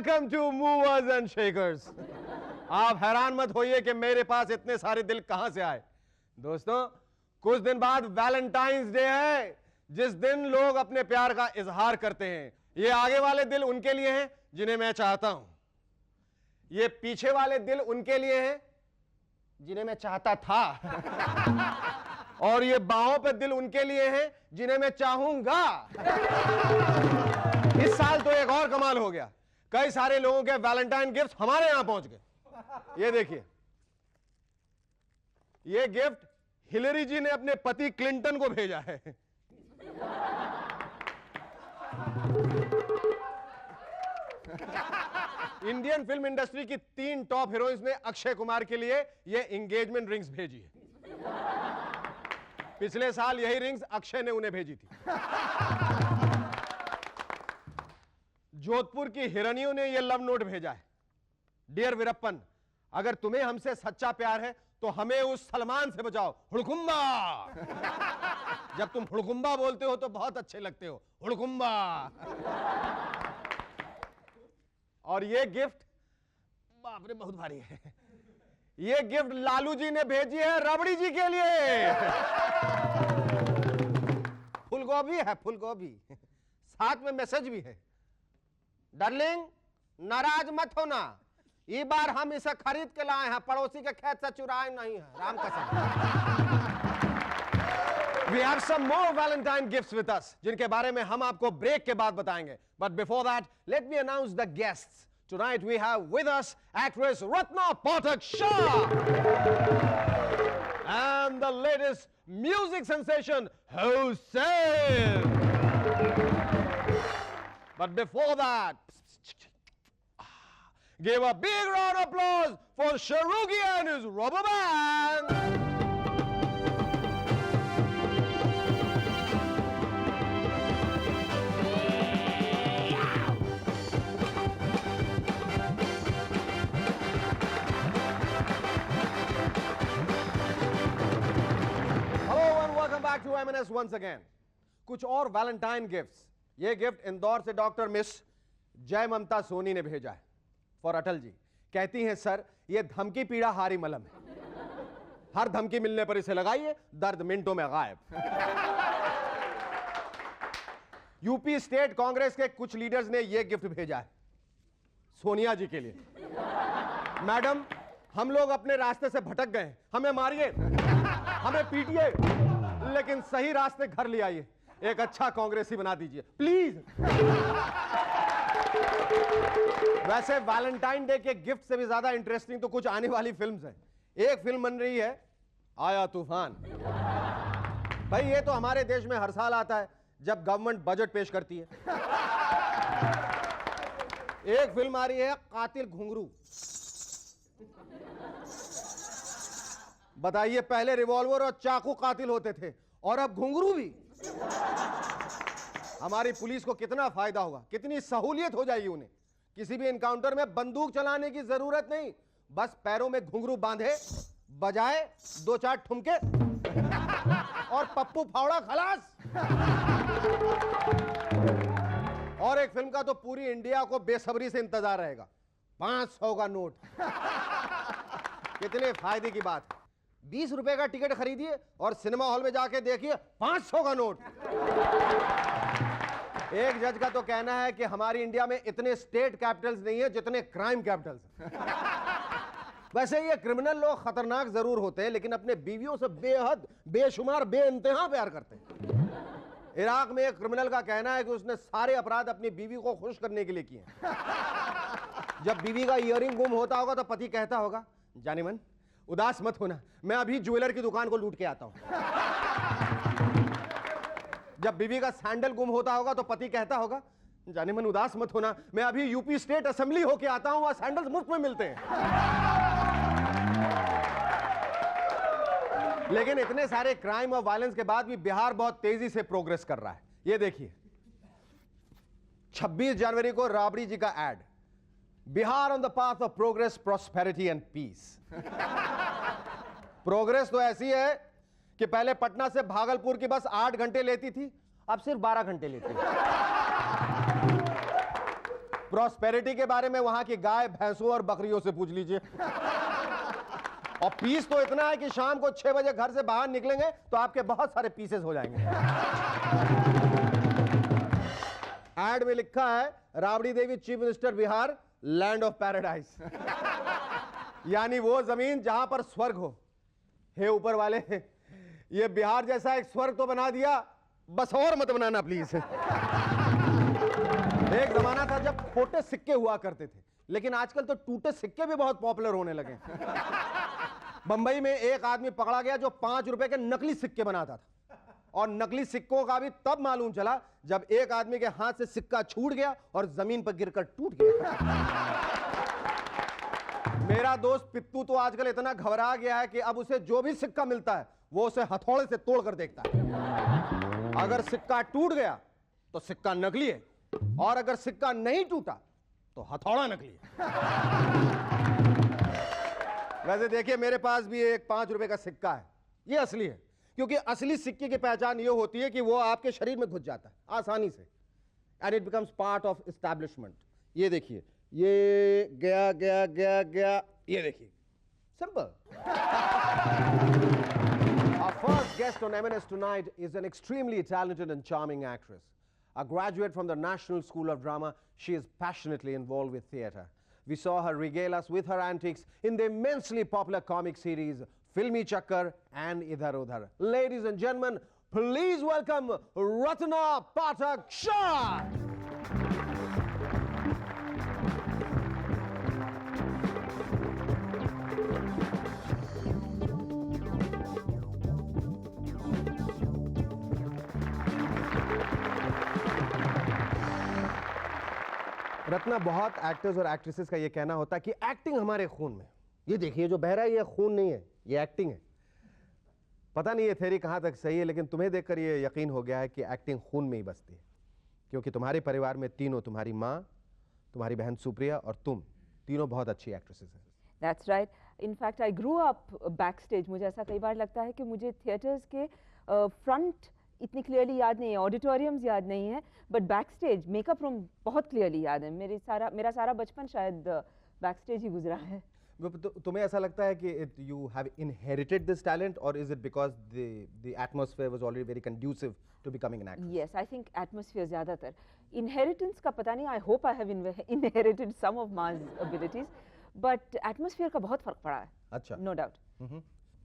Welcome to movers and shakers. आप हैरान मत होइए कि मेरे पास इतने सारे दिल कहां से आए। दोस्तों, कुछ दिन बाद वैलेंटाइंस डे है, जिस दिन लोग अपने प्यार का इजहार करते हैं। ये आगे वाले दिल उनके लिए हैं जिन्हें मैं चाहता हूं, ये पीछे वाले दिल उनके लिए हैं जिन्हें मैं चाहता था और ये बाहों पे दिल उनके लिए हैं जिन्हें मैं चाहूंगा। इस साल तो एक और कमाल हो गया, कई सारे लोगों के वैलेंटाइन गिफ्ट हमारे यहां पहुंच गए। ये देखिए, ये गिफ्ट हिलरी जी ने अपने पति क्लिंटन को भेजा है। इंडियन फिल्म इंडस्ट्री की 3 टॉप हीरोइंस ने अक्षय कुमार के लिए ये एंगेजमेंट रिंग्स भेजी है। पिछले साल यही रिंग्स अक्षय ने उन्हें भेजी थी। जोधपुर की हिरनियों ने यह लव नोट भेजा है। डियर वीरप्पन, अगर तुम्हें हमसे सच्चा प्यार है तो हमें उस सलमान से बचाओ, हुड़कुंबा। जब तुम हुड़कुंबा बोलते हो तो बहुत अच्छे लगते हो, हुड़कुंबा। और ये गिफ्ट, बाप रे बहुत भारी है, ये गिफ्ट लालू जी ने भेजी है रबड़ी जी के लिए। फूलगोभी है, फूलगोभी, साथ में मैसेज भी है। डार्लिंग, नाराज मत होना, ये बार हम इसे खरीद के लाए हैं, पड़ोसी के खेत से चुराए नहीं है, राम कसम। We have some more Valentine gifts with us, जिनके बारे में हम आपको ब्रेक के बाद बताएंगे। But before that, let me announce the guests. Tonight we have with us actress Ratna Pathak Shah and the latest music sensation Hussain. But before that, give a big round of applause for Sharugi and his rubber band. Back to M&S once again. कुछ और Valentine gifts. ये gift Indore से doctor miss जय ममता सोनी ने भेजा है for Atal ji. कहती हैं, सर ये धमकी पीड़ा हारी मलम है, हर धमकी मिलने पर इसे लगाइए, दर्द मिनटों में गायब। यूपी स्टेट कांग्रेस के कुछ लीडर्स ने यह गिफ्ट भेजा है सोनिया जी के लिए। मैडम, हम लोग अपने रास्ते से भटक गए, हमें मारिए, हमें पीटिए, लेकिन सही रास्ते घर ले आइए, एक अच्छा कांग्रेसी बना दीजिए प्लीज। वैसे वैलेंटाइन डे के गिफ्ट से भी ज्यादा इंटरेस्टिंग तो कुछ आने वाली फिल्म्स हैं। एक फिल्म बन रही है आया तूफान। भाई ये तो हमारे देश में हर साल आता है जब गवर्नमेंट बजट पेश करती है। एक फिल्म आ रही है कातिल घुंघरू। बताइए, पहले रिवॉल्वर और चाकू कातिल होते थे और अब घुंघरू भी। हमारी पुलिस को कितना फायदा होगा, कितनी सहूलियत हो जाएगी उन्हें। किसी भी एनकाउंटर में बंदूक चलाने की जरूरत नहीं, बस पैरों में घुंघरू बांधे, बजाए 2-4 ठुमके और पप्पू फावड़ा खलास। और एक फिल्म का तो पूरी इंडिया को बेसब्री से इंतजार रहेगा, 500 का नोट। कितने फायदे की बात है। 20 रुपए का टिकट खरीदिए और सिनेमा हॉल में जाके देखिए 500 का नोट। एक जज का तो कहना है कि हमारी इंडिया में इतने स्टेट कैपिटल्स नहीं है जितने क्राइम कैपिटल्स। वैसे ये क्रिमिनल लोग खतरनाक जरूर होते हैं, लेकिन अपने बीवियों से बेहद बेशुमार बेइंतहा प्यार करते हैं। इराक में एक क्रिमिनल का कहना है कि उसने सारे अपराध अपनी बीवी को खुश करने के लिए किए। जब बीवी का ईयरिंग गुम होता होगा तो पति कहता होगा, जाने मन उदास मत होना, मैं अभी ज्वेलर की दुकान को लूट के आता हूं। जब बीवी का सैंडल गुम होता होगा तो पति कहता होगा, जाने मन उदास मत होना, मैं अभी यूपी स्टेट असेंबली होके आता हूं, वहां सैंडल्स मुफ्त में मिलते हैं। लेकिन इतने सारे क्राइम और वायलेंस के बाद भी बिहार बहुत तेजी से प्रोग्रेस कर रहा है। ये देखिए, 26 जनवरी को राबड़ी जी का ad, Bihar on the path of progress, prosperity and peace. Progress तो ऐसी है कि पहले पटना से भागलपुर की बस 8 घंटे लेती थी, अब सिर्फ 12 घंटे लेती है। प्रॉस्पेरिटी के बारे में वहां की गाय, भैंसों और बकरियों से पूछ लीजिए। और पीस तो इतना है कि शाम को 6 बजे घर से बाहर निकलेंगे तो आपके बहुत सारे पीसेस हो जाएंगे। एड में लिखा है Rabri Devi chief minister Bihar, land of paradise. यानी वो जमीन जहां पर स्वर्ग हो। हे ऊपर वाले, ये बिहार जैसा एक स्वर्ग तो बना दिया, बस और मत बनाना प्लीज। एक जमाना था जब खोटे सिक्के हुआ करते थे, लेकिन आजकल तो टूटे सिक्के भी बहुत पॉपुलर होने लगे। बंबई में एक आदमी पकड़ा गया जो 5 रुपए के नकली सिक्के बनाता था, और नकली सिक्कों का भी तब मालूम चला जब एक आदमी के हाथ से सिक्का छूट गया और जमीन पर गिरकर टूट गया। मेरा दोस्त पित्तू तो आजकल इतना घबरा गया है कि अब उसे जो भी सिक्का मिलता है वो उसे हथौड़े से तोड़कर देखता है। अगर सिक्का टूट गया तो सिक्का नकली है, और अगर सिक्का नहीं टूटा तो हथौड़ा नकली है। वैसे देखिए, मेरे पास भी एक 5 रुपए का सिक्का है, ये असली है, क्योंकि असली सिक्के की पहचान ये होती है कि वो आपके शरीर में घुस जाता है आसानी से, and it becomes part of establishment. ये देखिए, ये गया गया गया गया, ये देखिए, simple. Our first guest on M&S tonight is an extremely talented and charming actress. A graduate from the National School of Drama, she is passionately involved with theatre. We saw her regale us with her antics in the immensely popular comic series Filmi Chakkar and Idhar Udhar. Ladies and gentlemen, please welcome Ratna Pathak Shah. Ratna, बहुत actors और actresses का ये कहना होता है कि acting हमारे खून में। ये देखिए, जो बह रहा है ये खून नहीं है, ये एक्टिंग है। पता नहीं ये थ्योरी कहाँ तक सही है, लेकिन तुम्हें देखकर ये यकीन हो गया है कि एक्टिंग खून में ही बसती है, क्योंकि तुम्हारे परिवार में तीनों, तुम्हारी माँ, तुम्हारी बहन सुप्रिया और तुम तीनों बहुत अच्छी एक्ट्रेसेस हैं। That's right. In fact, I grew up backstage. मुझे ऐसा कई बार लगता है कि मुझे थिएटर्स के फ्रंट इतनी क्लियरली याद नहीं है, ऑडिटोरियम्स याद नहीं है, बट बैकस्टेज मेकअप रूम बहुत क्लियरली याद है। मेरा सारा बचपन शायद बैकस्टेज ही गुजरा है। तुम्हें ऐसा लगता है कि you have inherited this talent, or is it because the atmosphere was already very conducive to becoming an actress? Yes, I think atmosphere ज़्यादातर। Inheritance का पता नहीं, I hope I have inherited some of Ma's abilities, but atmosphere का बहुत फर्क पड़ा है। अच्छा। No doubt.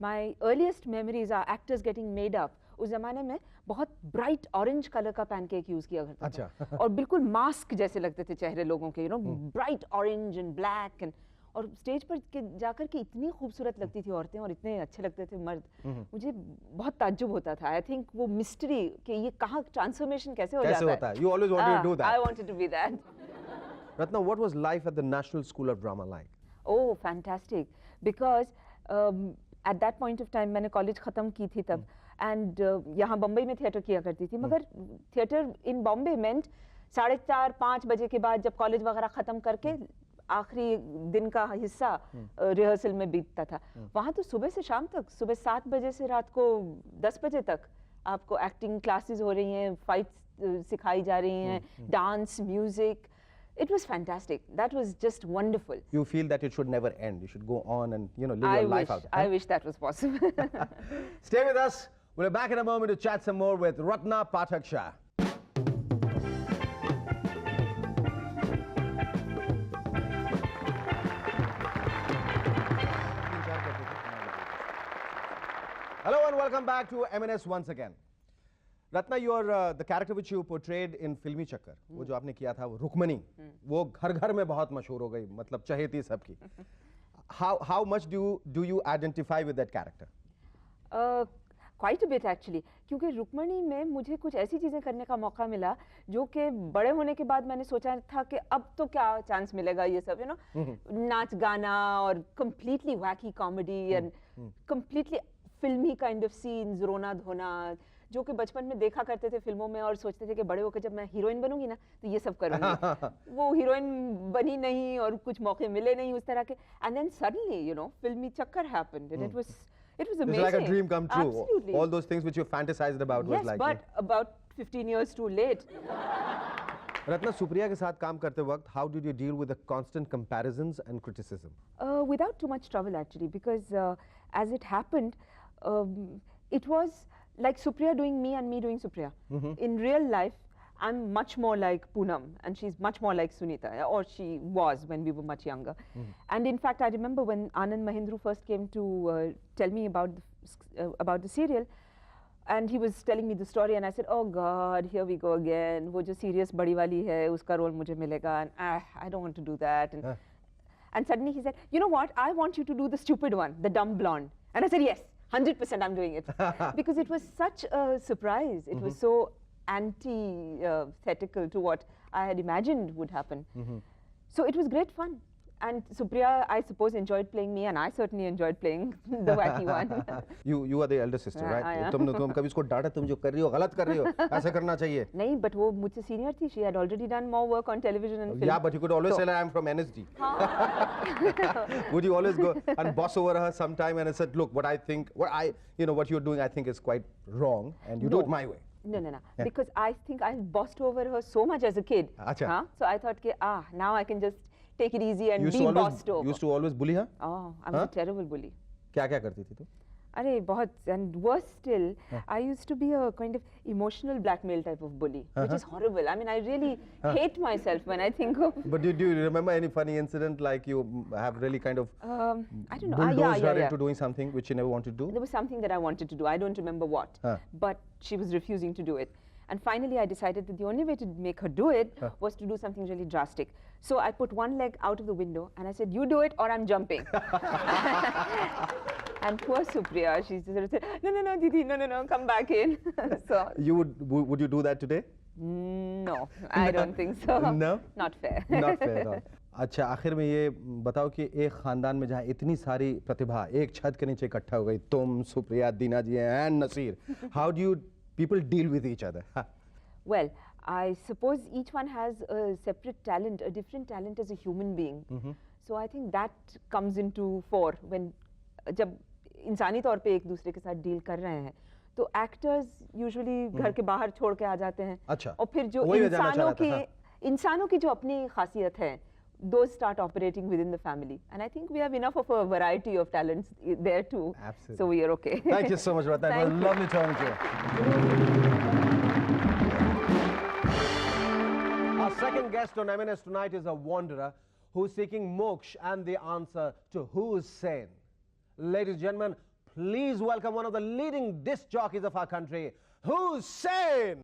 My earliest memories are actors getting made up. उस जमाने में बहुत ब्राइट ऑरेंज कलर का पैनकेक यूज किया करता था, और बिल्कुल मास्क जैसे लगते थे चेहरे लोगों के, bright orange and black, and और स्टेज पर जाकर के इतनी खूबसूरत लगती थी औरतें और इतने अच्छे लगते थे मर्द। मुझे बहुत ताज्जुब होता था। आई थिंक वो मिस्ट्री कि ये कहाँ ट्रांसफॉर्मेशन कैसे हो जाता है। You always wanted to do that. I wanted to be that. Ratna, what was life at the National School of Drama like? Oh, fantastic. Because at that point of time मैंने college ख़त्म की थी तब, and यहाँ बम्बई में theatre किया करती थी, मगर थिएटर इन बॉम्बे मेंट 4:30-5 बजे के बाद जब कॉलेज वगैरह ख़त्म करके आखिरी दिन का हिस्सा रिहर्सल में बीतता था। वहाँ तो सुबह से शाम तक, सुबह 7 बजे से रात को 10 बजे तक आपको एक्टिंग क्लासेस हो रही हैं, फाइट्स सिखाई जा रही हैं, dance, music. It was fantastic. That was just wonderful. You feel that it should never end. You should go on and, live your life out. I wish that was possible. Stay with us. We'll be back in a moment to chat some more with Ratna Pathak Shah. Hello and welcome back to M&S once again. Ratna, the character which you portrayed in Filmi Chakkar, वो जो आपने किया था, वो रुक्मणी, वो घर घर में बहुत मशहूर हो गई, मतलब चहेती सबकी। How much do you identify with that character? Quite a bit actually, क्योंकि रुक्मणी में मुझे कुछ ऐसी चीज़ें करने का मौका मिला जो कि बड़े होने के बाद मैंने सोचा था कि अब तो क्या चांस मिलेगा ये सब, नाच गाना और completely wacky comedy and completely filmy kind of scenes, रोना धोना, जो कि बचपन में देखा करते थे फिल्मों में और सोचते थे कि बड़े होकर जब मैं हीरोइन बनूंगी ना तो ये सब करूंगी। वो हीरोइन बनी नहीं और कुछ मौके मिले नहीं उस तरह के, and then suddenly Filmi Chakkar happened and it was amazing. It's like a dream come true. Absolutely. All those things which you fantasized about was like. Yes, but about 15 years too late. Ratna, Supriya के साथ काम करते वक्त how did you deal with the constant comparisons and criticism? Without too much trouble actually, because as it happened, it was like Supriya doing me and me doing Supriya. In real life, I'm much more like Poonam and she's much more like Sunita, or she was when we were much younger. And in fact, I remember when Anand Mahindru first came to tell me about the serial, and he was telling me the story, and I said, oh God, here we go again. वो जो serious बड़ी वाली है, उसका role मुझे मिलेगा, and I don't want to do that. And suddenly he said, you know what, I want you to do the stupid one, the dumb blonde. And I said, yes, 100% I'm doing it. Because it was such a surprise. It was so antithetical to what I had imagined would happen. So it was great fun. And Supriya, I suppose, enjoyed playing me, and I certainly enjoyed playing the wacky one. You are the elder sister, right? I am. तुम कभी इसको डांटा, तुम जो कर रही हो गलत कर रही हो, ऐसा करना चाहिए. नहीं, but वो मुझसे senior थी. She had already done more work on television and film. Yeah, but you could always say I'm from NSD. Would you always go and boss over her sometime and said, look, what I think, what you're doing, I think is quite wrong, and you do it my way. No. Yeah. Because I think I bossed over her so much as a kid. Achha. So I thought, now I can just take it easy and be bossed over. Used to always bully her? Oh, I was a terrible bully. क्या करती थी तू? अरे बहुत, and worse still, I used to be a kind of emotional blackmail type of bully, which is horrible. I mean, I really hate myself when I think of. But do you remember any funny incident, like you have really kind of I don't know. bulldozed her into doing something which you never wanted to do? There was something that I wanted to do. I don't remember what, but she was refusing to do it. And finally, I decided that the only way to make her do it was to do something really drastic. So I put one leg out of the window and I said, you do it or I'm jumping. And poor Supriya, she sort of said, no, Didi, no, come back in. So would you do that today? No, I don't think so. No? Not fair. Not fair at all. अच्छा, आखिर में ये बताओ कि एक खानदान में जहाँ इतनी सारी प्रतिभा एक छत के नीचे इकट्ठा हो गई, तुम, सुप्रिया, दीना जी and Nasir, how do you people deal with each other? Well, I suppose each one has a separate talent, a different talent as a human being. So I think that comes into fore when जब इंसानी तौर पे एक दूसरे के साथ deal कर रहे हैं, तो एक्टर्स यूजुअली घर के बाहर छोड़ के आ जाते हैं. अच्छा. और फिर जो इंसानों की जो अपनी खासियत है, those start operating within the family. And I think we have enough of a variety of talents there too. Absolutely. So we are okay. Thank you so much, Ratna. It was lovely talking to you. Our second guest on M&S tonight is a wanderer who's seeking moksha and the answer to who's sane. Ladies and gentlemen, please welcome one of the leading disc jockeys of our country, Hussain.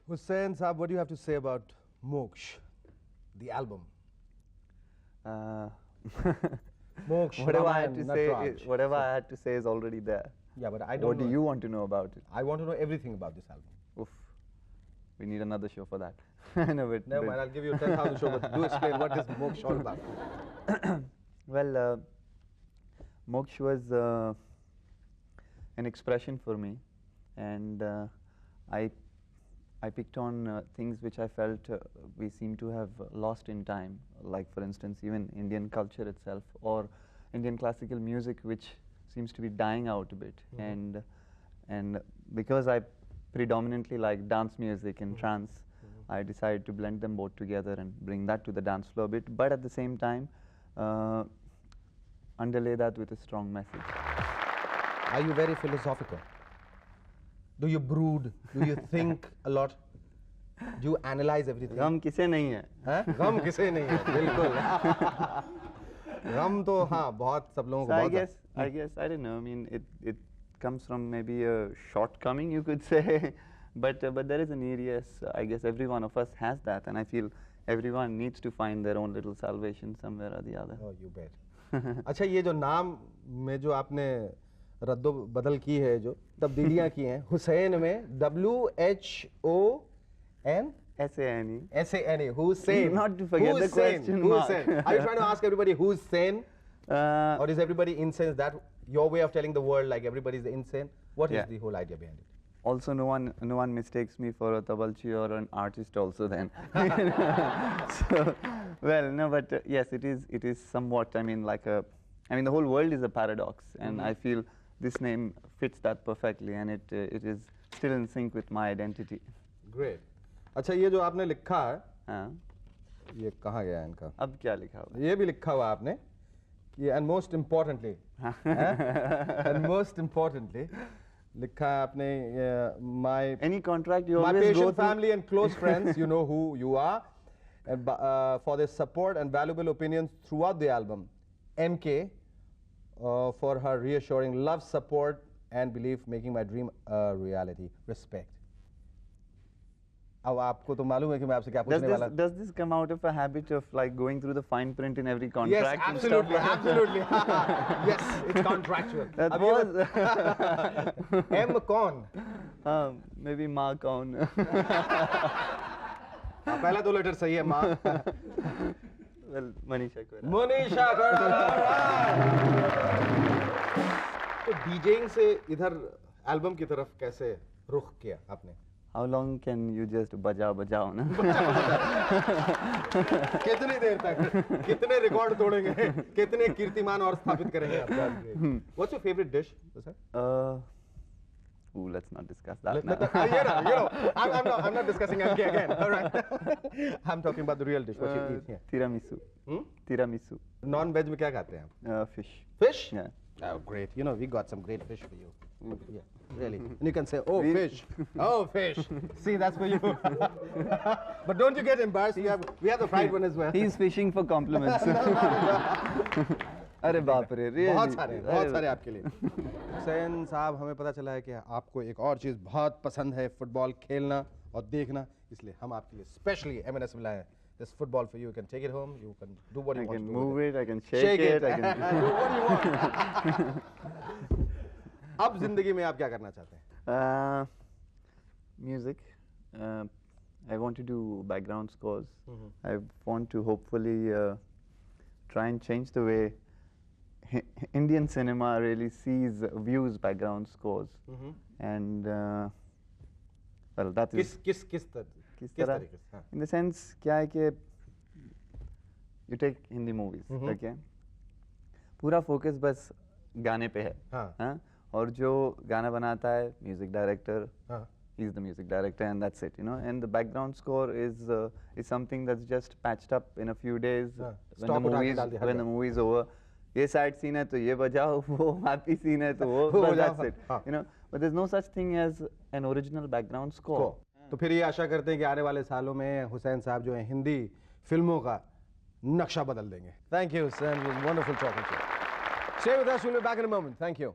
Hussain Saab, what do you have to say about Moksha, the album? Moksha, whatever I had to say is already there. Yeah, but I don't What do you want to know about it? I want to know everything about this album. Oof. We need another show for that. Never mind, I'll give you 10,000 show, but do explain what is Moksha all about. Well, Moksha was an expression for me, and I picked on things which I felt we seem to have lost in time, like for instance even Indian culture itself or Indian classical music, which seems to be dying out a bit. And because I predominantly like dance music and trance, I decided to blend them both together and bring that to the dance floor a bit, but at the same time underlay that with a strong message. Are you very philosophical? Do you brood? Do you think a lot? Do you analyze everything? गम किसे नहीं है? गम किसे नहीं है? बिल्कुल. गम तो हाँ बहुत सब लोगों को बहुत. I guess I don't know. I mean, it comes from maybe a shortcoming, you could say, but there is a need. Yes, I guess every one of us has that, and I feel everyone needs to find their own little salvation somewhere or the other. Oh, you bet. अच्छा, ये जो नाम में जो आपने रद्दो बदल की है, जो तब्दीलियां की हैं, हुसैन में WHON SANE, Hussain. Not to forget the question mark. Are you trying to ask everybody who's sane? Or is everybody insane that your way of telling the world like everybody's insane? What is Yeah. the whole idea behind it? Also, no one mistakes me for a tabalchi or an artist also then. So, well, no, but yes, it is somewhat, I mean, the whole world is a paradox, and I feel this name fits that perfectly, and it is still in sync with my identity. Great. अच्छा ये जो आपने लिखा है, हाँ, ये कहाँ गया है इनका? अब क्या लिखा हुआ है? ये भी लिखा हुआ आपने कि and most importantly लिखा है आपने my Any contract you my always go patient through. family and close friends, you know who you are, and for their support and valuable opinions throughout the album. MK for her reassuring love, support and belief, making my dream a reality. Respect. अब आपको तो मालूम है कि मैं आपसे क्या पूछने वाला Does this come out of a habit of like going through the fine print in every contract? Yes, and stuff? absolutely. Yes, it's contractual. That अब was ये M कौन? maybe Ma Kaun. पहला दो लेटर सही है माँ. Well, Manisha Koirala. Manisha तो DJing से इधर एल्बम की तरफ कैसे रुख किया आपने? How long can you just bajao na? कितनी देर तक कितने रिकॉर्ड तोड़ेंगे कितने कीर्तिमान और स्थापित करेंगे आप? What's your favorite dish? Let's not discuss that Let- now. let- I'm not discussing MK again. All right. I'm talking about the real dish. What you eat here. Tiramisu. Hmm? Tiramisu. Non-veg में क्या खाते हैं आप? Fish. Fish? Yeah. Oh, great. You know, we got some great fish for you. Yeah, really. And you can say, oh, We- fish. Oh, fish. See, that's for you. But don't you get embarrassed? We have the fried one as well. He's fishing for compliments. अरे बाप रे, really? बहुत सारे आपके लिए. हुसैन साहब, हमें पता चला है कि आपको एक और चीज़ बहुत पसंद है, फुटबॉल खेलना और देखना, इसलिए हम आपके लिए स्पेशली M&S में लाए हैं. This football for you. You can take it home. You can do what I you want can to do move with it, I can shake it, I can. do what you want. अब जिंदगी में आप क्या करना चाहते हैं? Music. I want to do background scores. I want to hopefully try and change the way Indian cinema really views background scores. And well, that is किस किस तरह? तरीके से? हाँ. In the sense क्या है कि you take Hindi movies, okay? पूरा focus बस गाने पे है, हाँ. हाँ? और जो गाना बनाता है म्यूजिक डायरेक्टर, हाँ. he's the music director and that's it, you know. And the background score is something that's just patched up in a few days हाँ. when Stop उठा के डाल दिया हर when the bar. movie is over. ये sad scene है तो ये बजाओ, वो happy scene है तो वो वो बस, बजाओ, that's it, हाँ. you know. But there's no such thing as an original background score. तो फिर ये आशा करते हैं कि आने वाले सालों में हुसैन साहब जो है हिंदी फिल्मों का नक्शा बदल देंगे. Thank you, Hussain. It was wonderful talking to you. Stay with us. We'll be back in a moment. Thank you.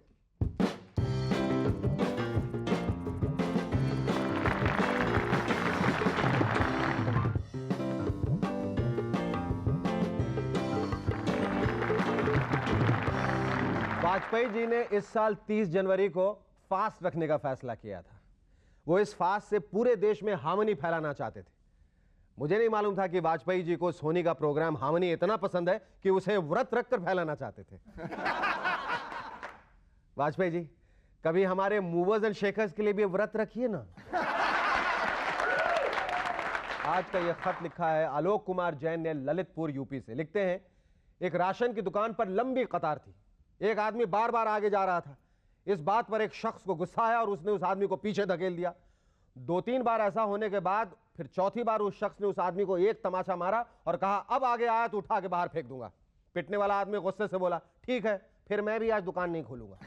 Vajpayee ji ने इस साल 30 जनवरी को फास्ट रखने का फैसला किया था. वो इस फास्ट से पूरे देश में हार्मनी फैलाना चाहते थे. मुझे नहीं मालूम था कि वाजपेयी जी को सोनी का प्रोग्राम हार्मनी इतना पसंद है कि उसे व्रत रखकर फैलाना चाहते थे. वाजपेयी जी, कभी हमारे मूवर्स एंड शेकर्स के लिए भी व्रत रखिए ना. आज का यह खत लिखा है आलोक कुमार जैन ने ललितपुर यूपी से. लिखते हैं, एक राशन की दुकान पर लंबी कतार थी. एक आदमी बार बार आगे जा रहा था. इस बात पर एक शख्स को गुस्सा आया और उसने उस आदमी को पीछे धकेल दिया. 2-3 बार ऐसा होने के बाद फिर चौथी बार उस शख्स ने उस आदमी को एक तमाचा मारा और कहा, अब आगे आया तो उठा के बाहर फेंक दूंगा. पिटने वाला आदमी गुस्से से बोला, ठीक है, फिर मैं भी आज दुकान नहीं खोलूंगा.